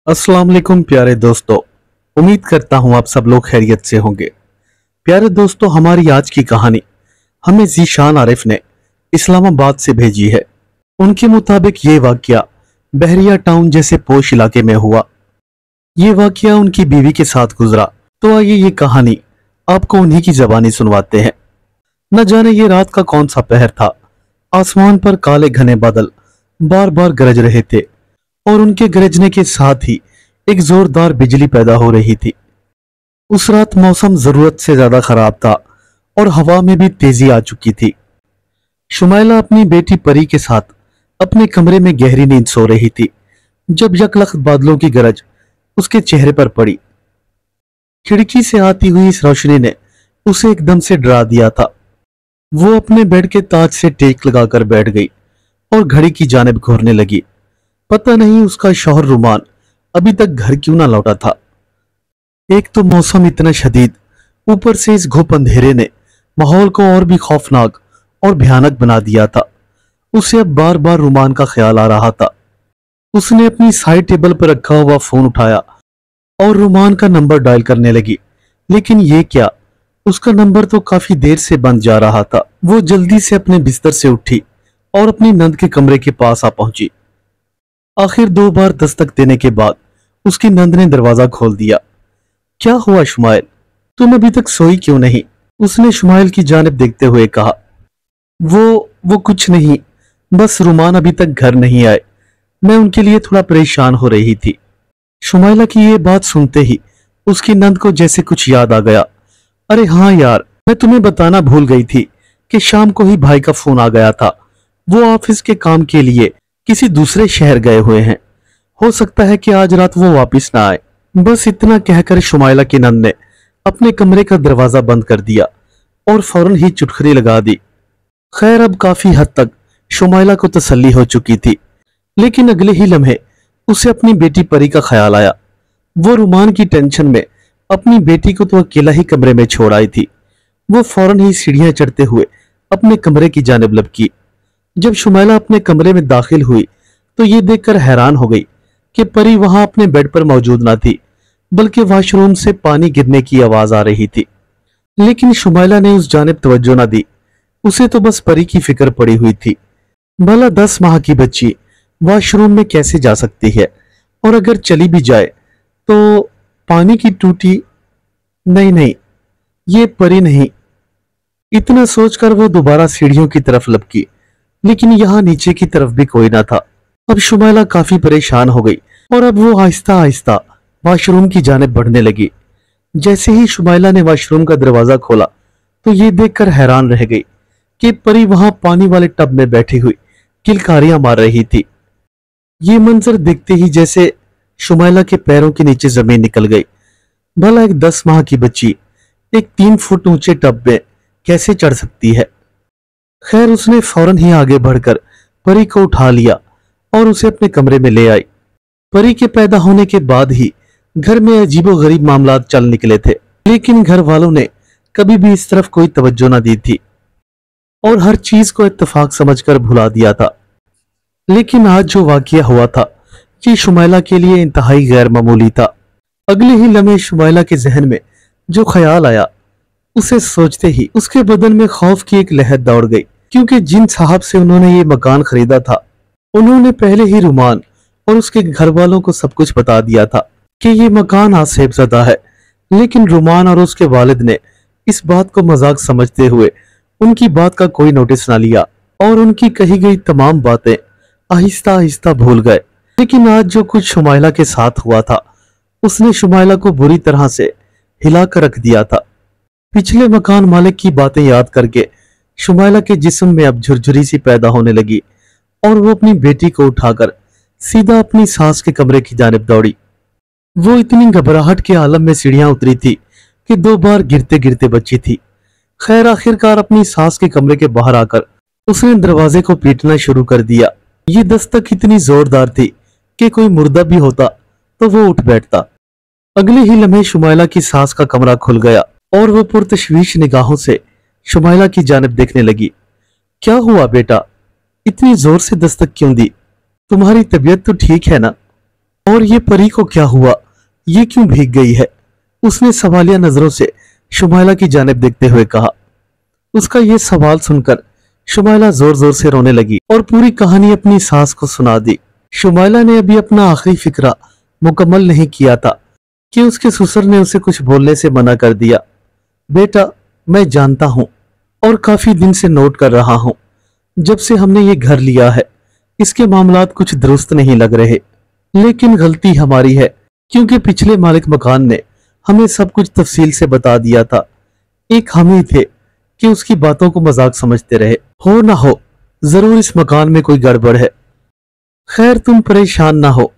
अस्सलाम वालेकुम प्यारे दोस्तों। उम्मीद करता हूं आप सब लोग खैरियत से होंगे। प्यारे दोस्तों, हमारी आज की कहानी हमें ज़ीशान आरिफ ने इस्लामाबाद से भेजी है। उनके मुताबिक ये वाकया बहरिया टाउन जैसे पोश इलाके में हुआ। ये वाकया उनकी बीवी के साथ गुजरा। तो आइए ये कहानी आपको उन्हीं की जबानी सुनवाते हैं। न जाने ये रात का कौन सा पहर था। आसमान पर काले घने बादल बार बार गरज रहे थे और उनके गरजने के साथ ही एक जोरदार बिजली पैदा हो रही थी। उस रात मौसम जरूरत से ज्यादा खराब था और हवा में भी तेजी आ चुकी थी। शुमाइला अपनी बेटी परी के साथ अपने कमरे में गहरी नींद सो रही थी जब यकलख्त बादलों की गरज उसके चेहरे पर पड़ी। खिड़की से आती हुई इस रोशनी ने उसे एकदम से डरा दिया था। वो अपने बेड के ताज से टेक लगाकर बैठ गई और घड़ी की जानिब घूरने लगी। पता नहीं उसका शौहर रुमान अभी तक घर क्यों ना लौटा था। एक तो मौसम इतना शदीद, ऊपर से इस घुप अंधेरे ने माहौल को और भी खौफनाक और भयानक बना दिया था। उसे अब बार बार रुमान का ख्याल आ रहा था। उसने अपनी साइड टेबल पर रखा हुआ फोन उठाया और रुमान का नंबर डायल करने लगी, लेकिन ये क्या, उसका नंबर तो काफी देर से बंद जा रहा था। वो जल्दी से अपने बिस्तर से उठी और अपनी नंद के कमरे के पास आ पहुंची। आखिर 2 बार दस्तक देने के बाद उसकी नंद ने दरवाजा खोल दिया। क्या हुआ शुमाइल, तुम अभी तक सोई क्यों नहीं? उसने शुमाइल की जानिब देखते हुए कहा। वो कुछ नहीं, बस रुमान अभी तक घर नहीं आए, मैं उनके लिए थोड़ा परेशान हो रही थी। शुमाइला की ये बात सुनते ही उसकी नंद को जैसे कुछ याद आ गया। अरे हाँ यार, मैं तुम्हें बताना भूल गई थी कि शाम को ही भाई का फोन आ गया था। वो ऑफिस के काम के लिए किसी दूसरे शहर गए हुए हैं। हो सकता है कि आज रात वो वापस ना आए। बस इतना कहकर शुमाइला की नंद ने अपने कमरे का दरवाजा बंद कर दिया और फौरन ही चुटखरी लगा दी। खैर, अब काफी हद तक शुमाइला को तसल्ली हो चुकी थी, लेकिन अगले ही लम्हे उसे अपनी बेटी परी का ख्याल आया। वो रुमान की टेंशन में अपनी बेटी को तो अकेला ही कमरे में छोड़ आई थी। वो फौरन ही सीढ़ियां चढ़ते हुए अपने कमरे की जानिब लपकी। जब शुमाइला अपने कमरे में दाखिल हुई तो ये देखकर हैरान हो गई कि परी वहां अपने बेड पर मौजूद ना थी, बल्कि वॉशरूम से पानी गिरने की आवाज आ रही थी। लेकिन शुमाइला ने उस जानिब तवज्जो ना दी। उसे तो बस परी की फिक्र पड़ी हुई थी। भला 10 माह की बच्ची वॉशरूम में कैसे जा सकती है, और अगर चली भी जाए तो पानी की टूटी? नहीं, ये परी नहीं। इतना सोचकर वो दोबारा सीढ़ियों की तरफ लपकी, लेकिन यहाँ नीचे की तरफ भी कोई ना था। अब शुमाइला काफी परेशान हो गई और अब वो आहिस्ता आहिस्ता वॉशरूम की जानिब बढ़ने लगी। जैसे ही शुमाइला ने वॉशरूम का दरवाजा खोला तो ये देखकर हैरान रह गई कि परी वहां पानी वाले टब में बैठी हुई किलकारियां मार रही थी। ये मंजर देखते ही जैसे शुमाइला के पैरों के नीचे जमीन निकल गई। भला एक 10 माह की बच्ची एक 3 फुट ऊंचे टब में कैसे चढ़ सकती है? खैर, उसने फौरन ही आगे बढ़कर परी को उठा लिया और उसे अपने कमरे में ले आई। परी के पैदा होने के बाद ही घर में अजीबोगरीब मामलात चल निकले थे, लेकिन घर वालों ने कभी भी इस तरफ कोई तवज्जो न दी थी और हर चीज को इत्तेफाक समझकर भुला दिया था। लेकिन आज जो वाकया हुआ था ये शुमाइला के लिए इंतहाई गैर मामूली था। अगले ही लम्हे शुमाइला के जहन में जो ख्याल आया, उसे सोचते ही उसके बदन में खौफ की एक लहर दौड़ गई, क्योंकि जिन साहब से उन्होंने ये मकान खरीदा था उन्होंने पहले ही रुमान और उसके घर वालों को सब कुछ बता दिया था कि ये मकान आसेबज़दा है। लेकिन रुमान और उसके वालिद ने इस बात को मजाक समझते हुए उनकी बात का कोई नोटिस ना लिया और उनकी कही गई तमाम बातें आहिस्ता आहिस्ता भूल गए। लेकिन आज जो कुछ शुमाइला के साथ हुआ था उसने शुमाइला को बुरी तरह से हिला कर रख दिया था। पिछले मकान मालिक की बातें याद करके शुमाइला के जिस्म में अब झुरझुरी सी पैदा होने लगी और वो अपनी बेटी को उठाकर सीधा अपनी सास के कमरे की जानिब दौड़ी। वो इतनी घबराहट के आलम में सीढ़ियां उतरी थी कि 2 बार गिरते गिरते बची थी। खैर, आखिरकार अपनी सास के कमरे के बाहर आकर उसने दरवाजे को पीटना शुरू कर दिया। ये दस्तक इतनी जोरदार थी कि कोई मुर्दा भी होता तो वो उठ बैठता। अगले ही लम्हे शुमाइला की सास का कमरा खुल गया और वो पुरतशवीश निगाहों से शुमाइला की जानिब देखने लगी। क्या हुआ बेटा, इतनी जोर से दस्तक क्यों दी? तुम्हारी तबीयत तो ठीक है ना? और ये परी को क्या हुआ, ये क्यों भीग गई है? उसने सवालिया नजरों से शुमाइला की जानिब देखते हुए कहा। उसका ये सवाल सुनकर शुमाइला जोर जोर से रोने लगी और पूरी कहानी अपनी सास को सुना दी। शुमाइला ने अभी अपना आखिरी फिक्रा मुकम्मल नहीं किया था कि उसके ससुर ने उसे कुछ बोलने से मना कर दिया। बेटा, मैं जानता हूँ और काफी दिन से नोट कर रहा हूँ, जब से हमने ये घर लिया है इसके मामलात कुछ दुरुस्त नहीं लग रहे, लेकिन गलती हमारी है क्योंकि पिछले मालिक मकान ने हमें सब कुछ तफसील से बता दिया था। एक हम ही थे कि उसकी बातों को मजाक समझते रहे। हो ना हो जरूर इस मकान में कोई गड़बड़ है। खैर तुम परेशान ना हो,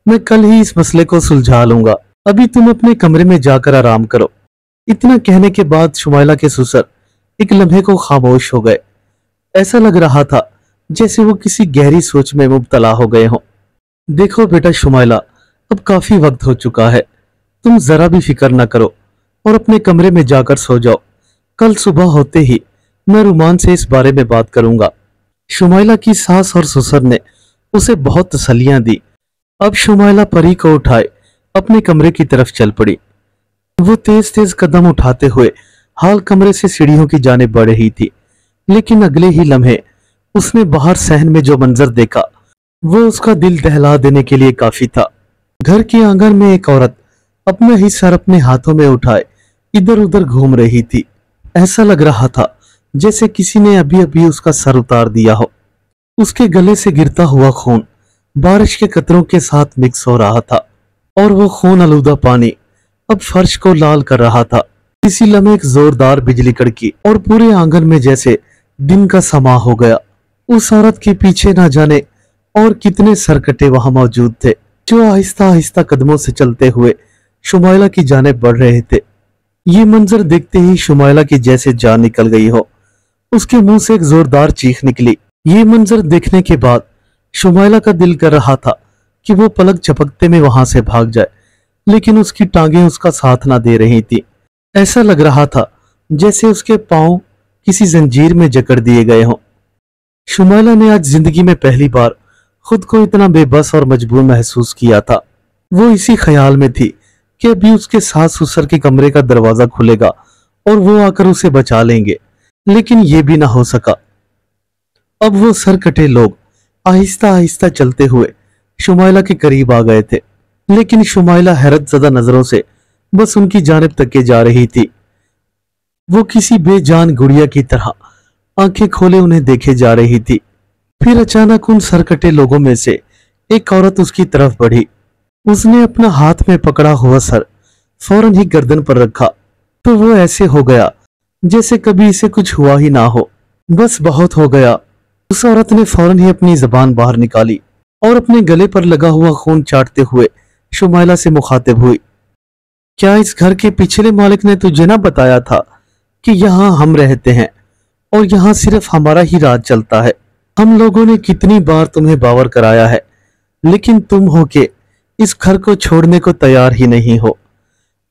मैं कल ही इस मसले को सुलझा लूंगा। अभी तुम अपने कमरे में जाकर आराम करो। इतना कहने के बाद शुमाइला के ससुर एक लम्हे को खामोश हो गए। ऐसा लग रहा था जैसे वो किसी गहरी सोच में मुब्तला हो गए हों। देखो बेटा शुमाइला, अब काफी वक्त हो चुका है, तुम जरा भी फिक्र ना करो और अपने कमरे में जाकर सो जाओ। कल सुबह होते ही मैं रुमान से इस बारे में बात करूंगा। शुमाइला की सास और ससुर ने उसे बहुत तसल्लियां दी। अब शुमाइला परी को उठाए अपने कमरे की तरफ चल पड़ी। वो तेज तेज कदम उठाते हुए हाल कमरे से सीढ़ियों की जानिब बढ़ रही थी, लेकिन अगले ही लम्हे उसने बाहर सहन में जो मंजर देखा वो उसका दिल दहला देने के लिए काफी था। घर के आंगन में एक औरत अपना ही सर अपने हाथों में उठाए इधर उधर घूम रही थी। ऐसा लग रहा था जैसे किसी ने अभी अभी उसका सर उतार दिया हो। उसके गले से गिरता हुआ खून बारिश के कतरों के साथ मिक्स हो रहा था और वो खून आलूदा पानी अब फर्श को लाल कर रहा था। इसी लम्हे एक जोरदार बिजली कड़की और पूरे आंगन में जैसे दिन का समा हो गया। उस औरत के पीछे ना जाने और कितने सरकटे वहां मौजूद थे, जो आहिस्ता आहिस्ता कदमों से चलते हुए शुमाइला की जानिब बढ़ रहे थे। ये मंजर देखते ही शुमाइला की जैसे जान निकल गई हो। उसके मुंह से एक जोरदार चीख निकली। ये मंजर देखने के बाद शुमाइला का दिल कर रहा था कि वो पलक झपकते में वहां से भाग जाए, लेकिन उसकी टांगें उसका साथ ना दे रही थी। ऐसा लग रहा था जैसे उसके पांव किसी जंजीर में जकड़ दिए गए हों। शुमाइला ने आज जिंदगी में पहली बार खुद को इतना बेबस और मजबूर महसूस किया था। वो इसी ख्याल में थी कि अभी उसके सास ससुर के कमरे का दरवाजा खुलेगा और वो आकर उसे बचा लेंगे, लेकिन ये भी ना हो सका। अब वो सरकटे लोग आहिस्ता आहिस्ता चलते हुए शुमाइला के करीब आ गए थे, लेकिन शुमाइला हैरत ज़दा नजरों से बस उनकी जानिब तके जा रही थी। वो किसी बेजान गुड़िया की तरह आंखें खोले उन्हें देखे जा रही थी। फिर अचानक उन सरकटे लोगों में से एक औरत उसकी तरफ बढ़ी। उसने अपना हाथ में पकड़ा हुआ सर फौरन ही गर्दन पर रखा तो वो ऐसे हो गया जैसे कभी इसे कुछ हुआ ही ना हो। बस बहुत हो गया। उस औरत ने फौरन ही अपनी जबान बाहर निकाली और अपने गले पर लगा हुआ खून चाटते हुए शुमाइला से मुखातिब हुई। क्या इस घर के पिछले मालिक ने तुझे ना बताया था कि यहाँ हम रहते हैं और यहाँ सिर्फ हमारा ही राज चलता है? हम लोगों ने कितनी बार तुम्हें बावर कराया है, लेकिन तुम हो के इस घर को छोड़ने को तैयार ही नहीं हो।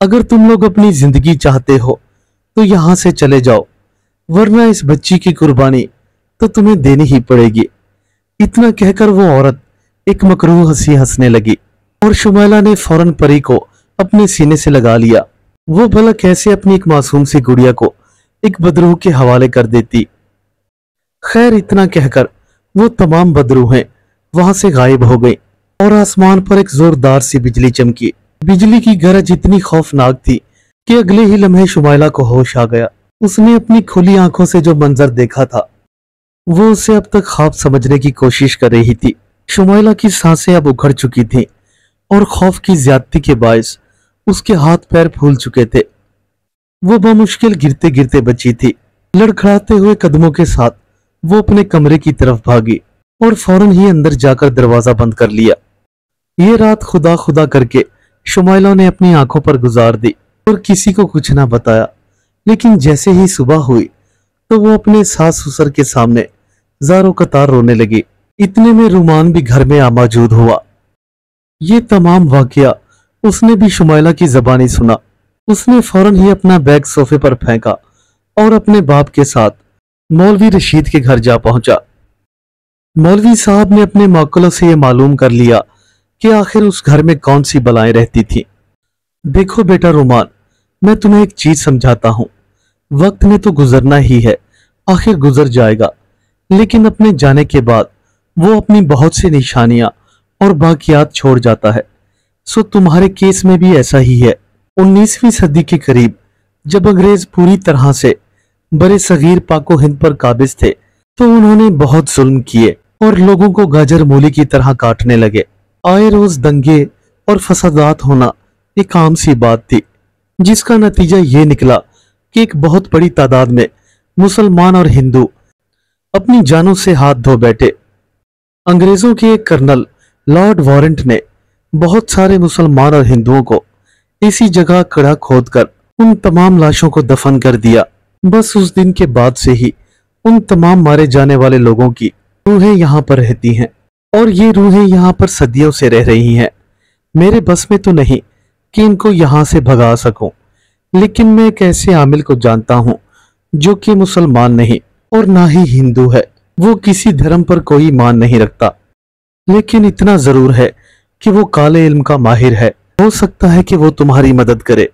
अगर तुम लोग अपनी जिंदगी चाहते हो तो यहाँ से चले जाओ, वरना इस बच्ची की कुर्बानी तो तुम्हें देनी ही पड़ेगी। इतना कहकर वो औरत एक मकरूह हंसी हंसने लगी और शुमाइला ने फौरन परी को अपने सीने से लगा लिया। वो भला कैसे अपनी एक मासूम सी गुड़िया को एक बदरूह के हवाले कर देती। खैर इतना कहकर वो तमाम बदरूहें वहां से गायब हो गई और आसमान पर एक जोरदार सी बिजली चमकी। बिजली की गरज इतनी खौफनाक थी कि अगले ही लम्हे शुमाइला को होश आ गया। उसने अपनी खुली आंखों से जो मंजर देखा था वो उसे अब तक ख्वाब समझने की कोशिश कर रही थी। शुमाइला की सांसें अब उखड़ चुकी थीं और खौफ की ज्यादती के बायस उसके हाथ पैर फूल चुके थे। वो बमुश्किल गिरते गिरते बची थी। लड़खड़ाते हुए कदमों के साथ वो अपने कमरे की तरफ भागी और फौरन ही अंदर जाकर दरवाजा बंद कर लिया। ये रात खुदा खुदा करके शुमाइला ने अपनी आंखों पर गुजार दी और किसी को कुछ ना बताया, लेकिन जैसे ही सुबह हुई तो वो अपने सास ससुर के सामने ज़ारो कतार रोने लगी। इतने में रुमान भी घर में आ मौजूद हुआ। ये तमाम वाकया उसने भी शुमाइला की ज़बानी सुना। उसने फौरन ही अपना बैग सोफे पर फेंका और अपने बाप के साथ मौलवी रशीद के घर जा पहुंचा। मौलवी साहब ने अपने मौक्कलों से यह मालूम कर लिया कि आखिर उस घर में कौन सी बलाएं रहती थी। देखो बेटा रुमान, मैं तुम्हें एक चीज समझाता हूँ। वक्त ने तो गुजरना ही है, आखिर गुजर जाएगा, लेकिन अपने जाने के बाद वो अपनी बहुत सी निशानियां और बाकियात छोड़ जाता है। सो तुम्हारे केस में भी ऐसा ही है। 19वीं सदी के करीब जब अंग्रेज पूरी तरह से बड़े सगीर पाको हिंद पर काबिज थे, तो उन्होंने बहुत जुल्म किए और लोगों को गाजर मूली की तरह काटने लगे। आए रोज दंगे और फसादात होना एक आम सी बात थी, जिसका नतीजा ये निकला कि एक बहुत बड़ी तादाद में मुसलमान और हिंदू अपनी जानों से हाथ धो बैठे। अंग्रेजों के एक कर्नल लॉर्ड वारंट ने बहुत सारे मुसलमान और हिंदुओं को इसी जगह कड़ा खोदकर उन तमाम लाशों को दफन कर दिया। बस उस दिन के बाद से ही उन तमाम मारे जाने वाले लोगों की रूहें यहाँ पर रहती हैं, और ये रूहें यहाँ पर सदियों से रह रही हैं। मेरे बस में तो नहीं कि इनको यहाँ से भगा सकूं, लेकिन मैं एक ऐसे आमिल को जानता हूँ जो कि मुसलमान नहीं और ना ही हिंदू है। वो किसी धर्म पर कोई ईमान नहीं रखता, लेकिन इतना जरूर है कि वो काले इल्म का माहिर है। हो सकता है कि वो तुम्हारी मदद करे,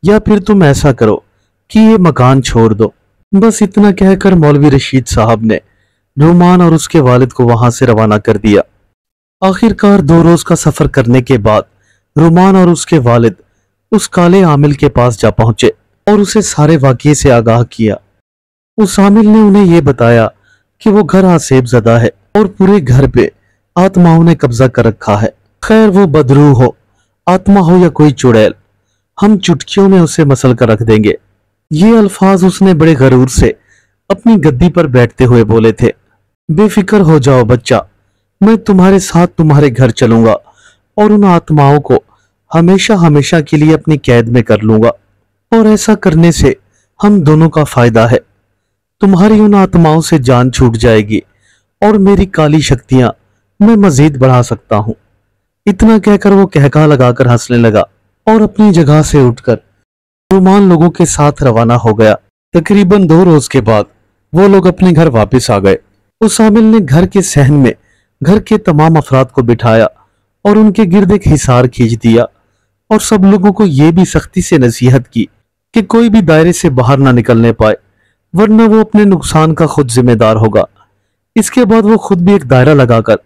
या फिर तुम ऐसा करो कि ये मकान छोड़ दो। बस इतना कहकर मौलवी रशीद साहब ने रुमान और उसके वालिद को वहां से रवाना कर दिया। आखिरकार 2 रोज का सफर करने के बाद रुमान और उसके वालिद उस काले आमिल के पास जा पहुंचे और उसे सारे वाकये से आगाह किया। उस आमिल ने उन्हें यह बताया कि वो घर आसेब ज़दा है और पूरे घर पे आत्माओं ने कब्जा कर रखा है। खैर वो बदरू हो, आत्मा हो या कोई चुड़ैल, हम चुटकियों में उसे मसल कर रख देंगे। ये अल्फाज उसने बड़े गरूर से अपनी गद्दी पर बैठते हुए बोले थे। बेफिक्र हो जाओ बच्चा, मैं तुम्हारे साथ तुम्हारे घर चलूंगा और उन आत्माओं को हमेशा हमेशा के लिए अपनी कैद में कर लूंगा, और ऐसा करने से हम दोनों का फायदा है। तुम्हारी उन आत्माओं से जान छूट जाएगी और मेरी काली शक्तियां मैं मजीद बढ़ा सकता हूं। इतना कहकर वो कहका लगाकर हंसने लगा और अपनी जगह से उठकर रुमान लोगों के साथ रवाना हो गया। तकरीबन 2 रोज के बाद वो लोग अपने घर वापस आ गए। उस आमिल ने घर के सहन में घर के तमाम अफराद को बिठाया और उनके गिर्द एक हिसार खींच दिया, और सब लोगों को यह भी सख्ती से नसीहत की कि कोई भी दायरे से बाहर ना निकलने पाए, वरना वो अपने नुकसान का खुद जिम्मेदार होगा। इसके बाद वो खुद भी एक दायरा लगाकर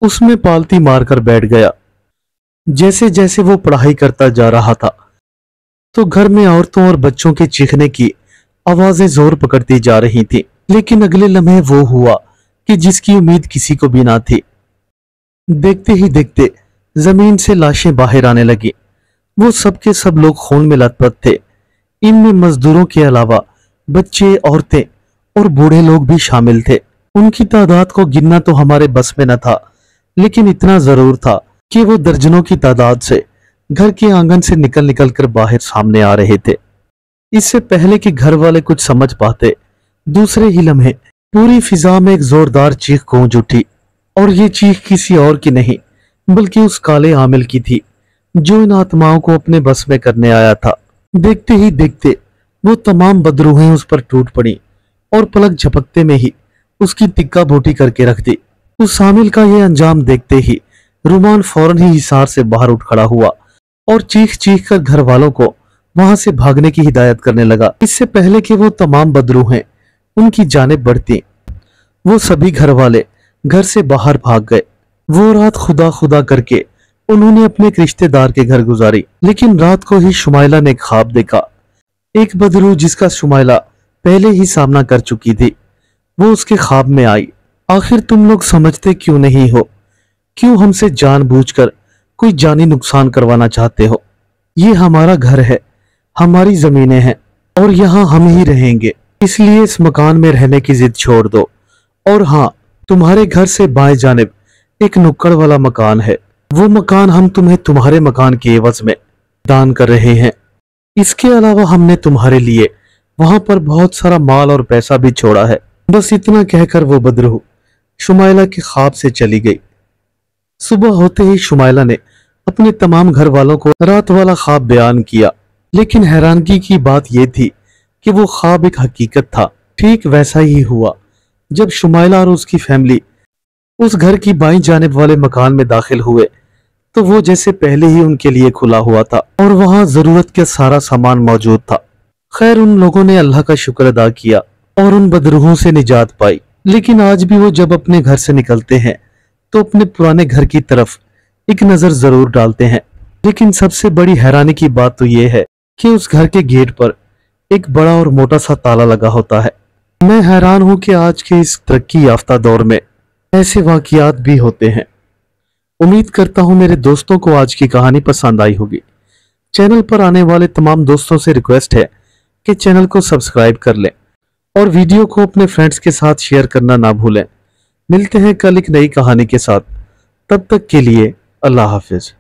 उसमें पालती मारकर बैठ गया। जैसे जैसे वो पढ़ाई करता जा रहा था, तो घर में औरतों और बच्चों के चीखने की आवाजें जोर पकड़ती जा रही थी। लेकिन अगले लम्हे वो हुआ कि जिसकी उम्मीद किसी को भी ना थी। देखते ही देखते जमीन से लाशें बाहर आने लगी। वो सब के सब लोग खून में लथपथ थे। इनमें मजदूरों के अलावा बच्चे, औरतें और बूढ़े लोग भी शामिल थे। उनकी तादाद को गिनना तो हमारे बस में न था, लेकिन इतना जरूर था कि वो दर्जनों की तादाद से घर के आंगन से निकल निकल कर बाहर सामने आ रहे थे। इससे पहले कि घर वाले कुछ समझ पाते, दूसरे ही लम्हे पूरी फिजा में एक जोरदार चीख गूंज उठी, और ये चीख किसी और की नहीं बल्कि उस काले आमिल की थी जो इन आत्माओं को अपने बस में करने आया था। देखते ही देखते वो तमाम बदरूहें उस पर टूट पड़ी और पलक झपकते में ही उसकी तिक्का बोटी करके रख दी। उस आमिल का यह अंजाम देखते ही रुमान फौरन ही हिसार से बाहर उठ खड़ा हुआ और चीख चीख कर घर वालों को वहां से भागने की हिदायत करने लगा। इससे पहले कि वो तमाम बदरूहें उनकी जानिब बढ़ती, वो सभी घर वाले घर से बाहर भाग गए। वो रात खुदा खुदा करके उन्होंने अपने एक रिश्तेदार के घर गुजारी। लेकिन रात को ही शुमाइला ने ख्वाब देखा। एक बदरू जिसका शुमाइला पहले ही सामना कर चुकी थी, वो उसके ख्वाब में आई। आखिर तुम लोग समझते क्यों नहीं हो? क्यों हमसे जानबूझकर कोई जानी नुकसान करवाना चाहते हो? ये हमारा घर है, हमारी जमीनें हैं और यहाँ हम ही रहेंगे, इसलिए इस मकान में रहने की जिद छोड़ दो। और हाँ, तुम्हारे घर से बाएं जानिब एक नुक्कड़ वाला मकान है, वो मकान हम तुम्हें तुम्हारे मकान के एवज में दान कर रहे हैं। इसके अलावा हमने तुम्हारे लिए वहां पर बहुत सारा माल और पैसा भी छोड़ा है। बस इतना कहकर वो बदरू शुमाइला के ख्वाब से चली गई। सुबह होते ही शुमाइला ने अपने तमाम घर वालों को रात वाला ख्वाब बयान किया। लेकिन हैरानगी की बात यह थी कि वो ख्वाब एक हकीकत था। ठीक वैसा ही हुआ जब शुमाइला और उसकी फैमिली उस घर की बाईं जानिब वाले मकान में दाखिल हुए, तो वो जैसे पहले ही उनके लिए खुला हुआ था और वहां जरूरत का सारा सामान मौजूद था। खैर, उन लोगों ने अल्लाह का शुक्र अदा किया और उन बदरूहों से निजात पाई। लेकिन आज भी वो जब अपने घर से निकलते हैं तो अपने पुराने घर की तरफ एक नजर जरूर डालते हैं। लेकिन सबसे बड़ी हैरानी की बात तो ये है कि उस घर के गेट पर एक बड़ा और मोटा सा ताला लगा होता है। मैं हैरान हूं कि आज के इस तरक्की याफ्ता दौर में ऐसे वाकयात भी होते हैं। उम्मीद करता हूं मेरे दोस्तों को आज की कहानी पसंद आई होगी। चैनल पर आने वाले तमाम दोस्तों से रिक्वेस्ट है कि चैनल को सब्सक्राइब कर लें और वीडियो को अपने फ्रेंड्स के साथ शेयर करना ना भूलें। मिलते हैं कल एक नई कहानी के साथ। तब तक के लिए अल्लाह हाफिज।